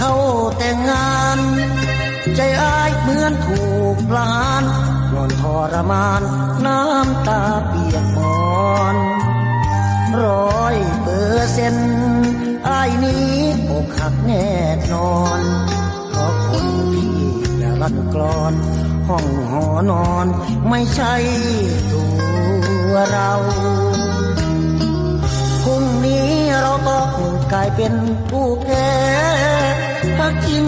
เข้าแต่งงานใจอ้ายเหมือนถูกปลานนอนทรมานน้ำตาเปียกหมอน100%อ้ายนี้อกหักแน่นอนเพราะคนที่จะรันกลอนห้องหอนอนไม่ใช่ตัวเราพรุ่งนี้เราต้องกลายเป็นผู้แพ้ถ้ากิน